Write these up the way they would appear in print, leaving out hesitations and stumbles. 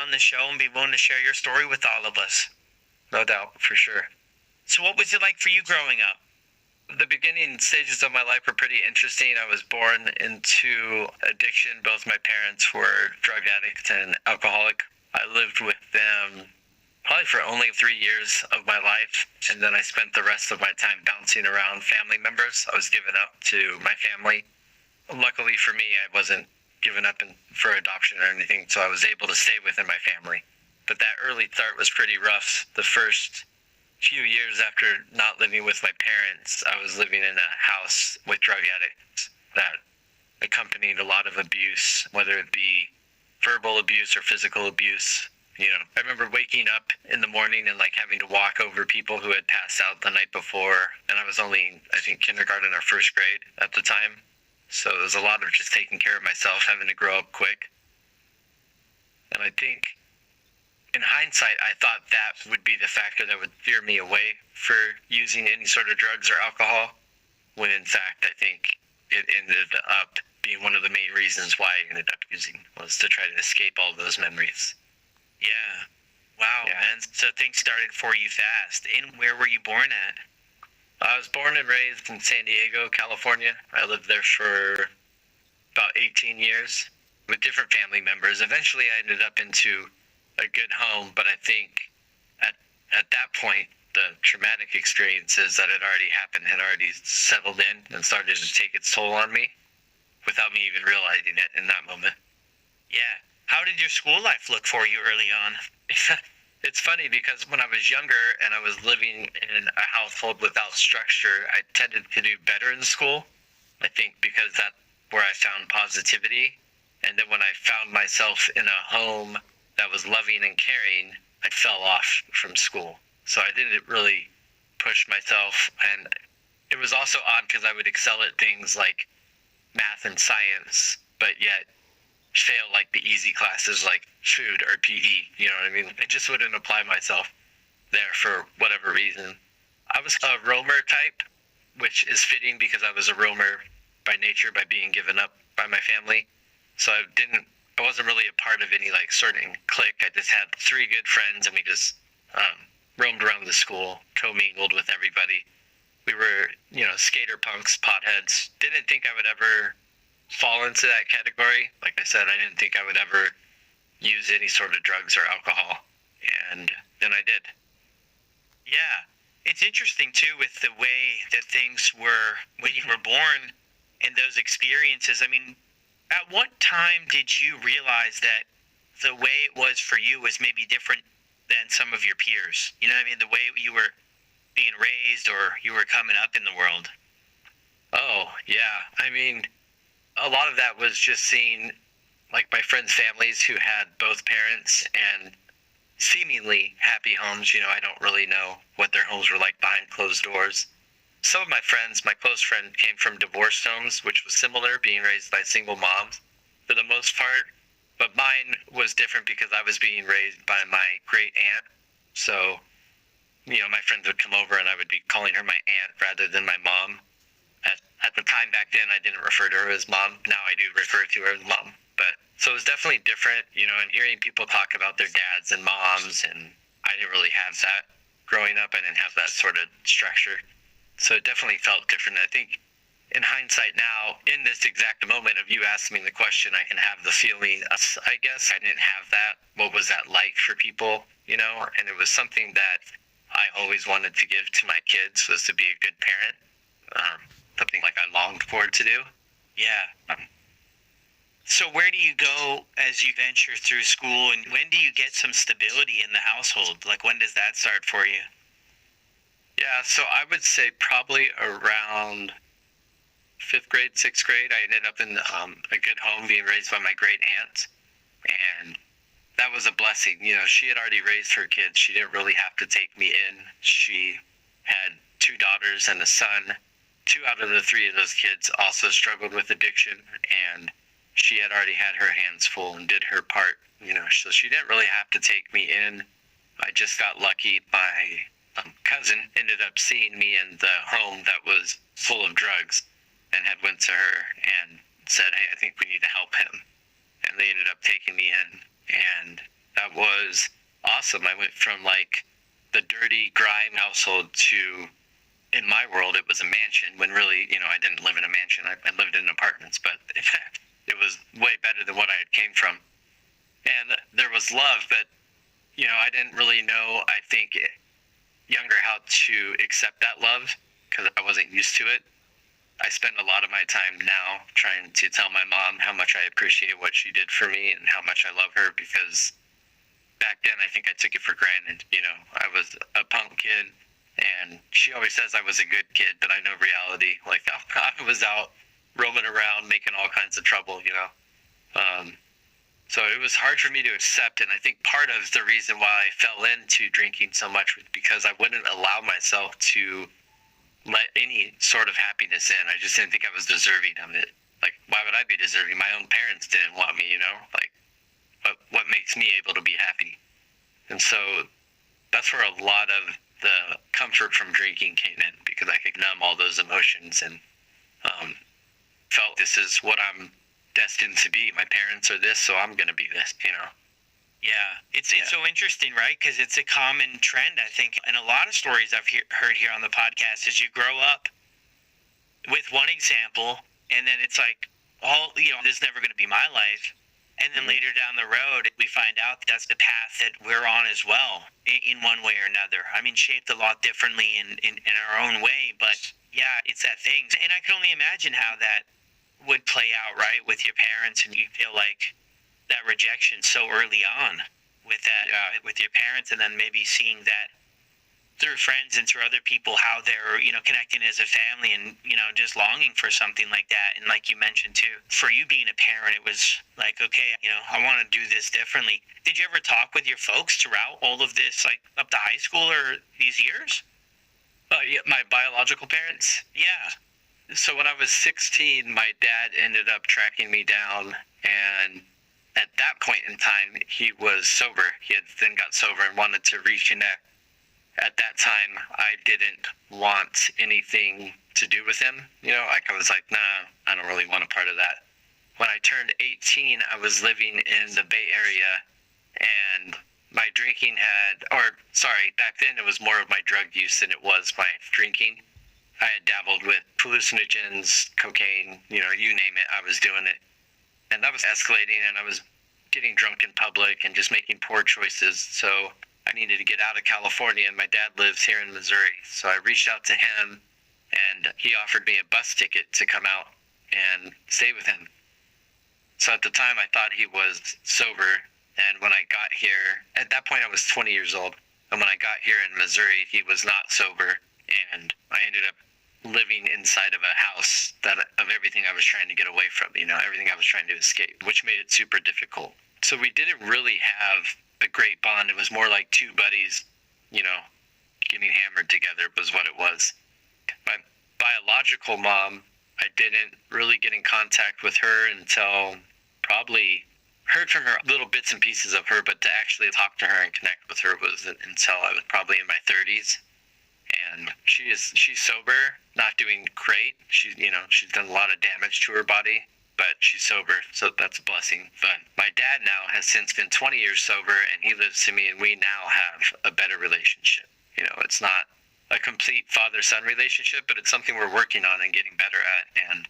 on the show and be willing to share your story with all of us. No doubt, for sure. So what was it like for you growing up? The beginning stages of my life were pretty interesting. I was born into addiction. Both my parents were drug addicts and alcoholic. I lived with them probably for only 3 years of my life, and then I spent the rest of my time bouncing around family members. I was given up to my family. Luckily for me, I wasn't given up for adoption or anything, so I was able to stay within my family. But that early start was pretty rough. The first few years after not living with my parents, I was living in a house with drug addicts that accompanied a lot of abuse, whether it be verbal abuse or physical abuse. I remember waking up in the morning and having to walk over people who had passed out the night before, and I was only, I think, kindergarten or first grade at the time. So it was a lot of just taking care of myself, having to grow up quick. And I think in hindsight, I thought that would be the factor that would steer me away for using any sort of drugs or alcohol, when in fact, I think it ended up being one of the main reasons why I ended up using, was to try to escape all those memories. Yeah. Wow, Yeah. man. So things started for you fast. And where were you born at? I was born and raised in San Diego, California. I lived there for about 18 years with different family members. Eventually, I ended up into a good home, but I think at that point, the traumatic experiences that had already happened had already settled in and started to take its toll on me without me even realizing it in that moment. Yeah. How did your school life look for you early on? It's funny because when I was younger and I was living in a household without structure, I tended to do better in school. I think because that's where I found positivity. And then when I found myself in a home that was loving and caring, I fell off from school. So I didn't really push myself. And it was also odd because I would excel at things like math and science, but yet fail the easy classes like food or PE. You know what I mean? I just wouldn't apply myself there for whatever reason. I was a roamer type, which is fitting because I was a roamer by nature, by being given up by my family. So I wasn't really a part of any certain clique. I just had 3 good friends, and we just roamed around the school, commingled with everybody. We were, skater punks, potheads. Didn't think I would ever fall into that category. Like I said, I didn't think I would ever use any sort of drugs or alcohol, and then I did. Yeah. It's interesting, too, with the way that things were when you were born and those experiences. I mean, at what time did you realize that the way it was for you was maybe different than some of your peers? You know what I mean? The way you were being raised or you were coming up in the world. Oh, yeah. I mean, a lot of that was just seeing my friends' families who had both parents and seemingly happy homes. I don't really know what their homes were like behind closed doors. Some of my friends, my close friend, came from divorced homes, which was similar, being raised by single moms for the most part. But mine was different because I was being raised by my great aunt. So, my friends would come over and I would be calling her my aunt rather than my mom. At the time back then, I didn't refer to her as mom. Now I do refer to her as mom. But so it was definitely different, and hearing people talk about their dads and moms, and I didn't really have that. Growing up, I didn't have that sort of structure. So it definitely felt different. I think in hindsight now, in this exact moment of you asking me the question, I can have the feeling, I guess, I didn't have that. What was that like for people, And it was something that I always wanted to give to my kids, was to be a good parent. Something I longed forward to do. Yeah. So where do you go as you venture through school, and when do you get some stability in the household? When does that start for you? Yeah, so I would say probably around 5th grade, 6th grade, I ended up in a good home being raised by my great aunt. And that was a blessing. She had already raised her kids. She didn't really have to take me in. She had 2 daughters and a son. 2 out of the 3 of those kids also struggled with addiction, and she had already had her hands full and did her part, so she didn't really have to take me in. I just got lucky. My cousin ended up seeing me in the home that was full of drugs and had went to her and said, "Hey, I think we need to help him." And they ended up taking me in, and that was awesome. I went from like the dirty grime household to, in my world, it was a mansion, when really, I didn't live in a mansion. I lived in apartments, but it was way better than what I had came from. And there was love, but, I didn't really know, I think, younger, how to accept that love, because I wasn't used to it. I spend a lot of my time now trying to tell my mom how much I appreciate what she did for me and how much I love her, because back then I think I took it for granted. I was a punk kid, and she always says I was a good kid, but I know reality. Like, I was out roaming around making all kinds of trouble. So it was hard for me to accept, and I think part of the reason why I fell into drinking so much was because I wouldn't allow myself to let any sort of happiness in. I just didn't think I was deserving of it. Like, why would I be deserving? My own parents didn't want me, Like, what makes me able to be happy? And so that's where a lot of the comfort from drinking came in, because I could numb all those emotions and felt this is what I'm destined to be. My parents are this, so I'm going to be this, Yeah, it's so interesting, right? Because it's a common trend, I think, and a lot of stories I've heard here on the podcast is you grow up with one example, and then it's like, this is never going to be my life. And then later down the road, we find out that's the path that we're on as well, in one way or another. I mean, shaped a lot differently in our own way, but yeah, it's that thing. And I can only imagine how that would play out, right, with your parents, and you feel like that rejection so early on with that, with your parents, and then maybe seeing that through friends and through other people, how they're, connecting as a family, and, just longing for something like that. And like you mentioned too, for you being a parent, it was like, okay, I want to do this differently. Did you ever talk with your folks throughout all of this, like up to high school or these years? Yeah, my biological parents. Yeah. So when I was 16, my dad ended up tracking me down, and at that point in time, he was sober. He had then got sober and wanted to reconnect. At that time, I didn't want anything to do with him. I was like, nah, I don't really want a part of that. When I turned 18, I was living in the Bay Area, and my drinking back then it was more of my drug use than it was my drinking. I had dabbled with hallucinogens, cocaine, you name it, I was doing it. And that was escalating, and I was getting drunk in public and just making poor choices. So I needed to get out of California, and my dad lives here in Missouri. So I reached out to him, and he offered me a bus ticket to come out and stay with him. So at the time, I thought he was sober. And when I got here, at that point, I was 20 years old. And when I got here in Missouri, he was not sober. And I ended up living inside of a house of everything I was trying to get away from, everything I was trying to escape, which made it super difficult. So we didn't really have a great bond. It was more like two buddies, getting hammered together was what it was. My biological mom, I didn't really get in contact with her until probably heard from her little bits and pieces of her, but to actually talk to her and connect with her was until I was probably in my 30s. And she's sober, not doing great. She's done a lot of damage to her body, but she's sober, so that's a blessing. But my dad now has since been 20 years sober, and he lives to me, and we now have a better relationship. It's not a complete father-son relationship, but it's something we're working on and getting better at. And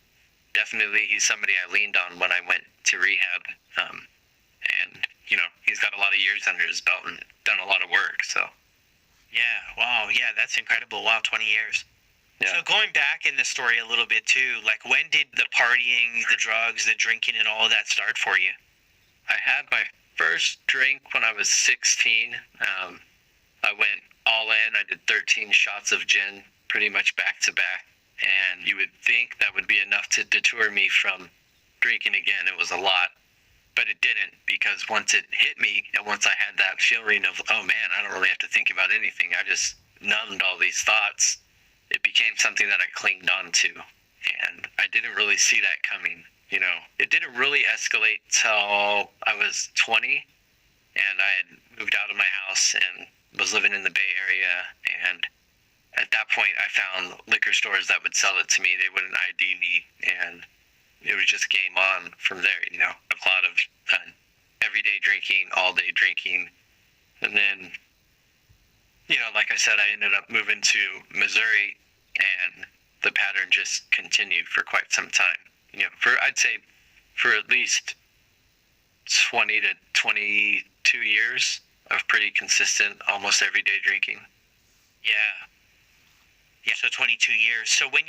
definitely he's somebody I leaned on when I went to rehab. And, he's got a lot of years under his belt and done a lot of work, so. Yeah, wow, yeah, that's incredible. Wow, 20 years. Yeah. So going back in the story a little bit too, like when did the partying, the drugs, the drinking, and all of that start for you? I had my first drink when I was 16. I went all in. I did 13 shots of gin, pretty much back to back. And you would think that would be enough to deter me from drinking again. It was a lot. But it didn't, because once it hit me, and once I had that feeling of, oh man, I don't really have to think about anything, I just numbed all these thoughts, it became something that I clinged on to. And I didn't really see that coming. It didn't really escalate till I was 20, and I had moved out of my house and was living in the Bay Area. And at that point, I found liquor stores that would sell it to me. They wouldn't ID me, and it was just game on from there. A lot of everyday drinking, all day drinking. And then, like I said, I ended up moving to Missouri, and the pattern just continued for quite some time. I'd say for at least 20 to 22 years of pretty consistent, almost everyday drinking. Yeah. Yeah, so 22 years. So when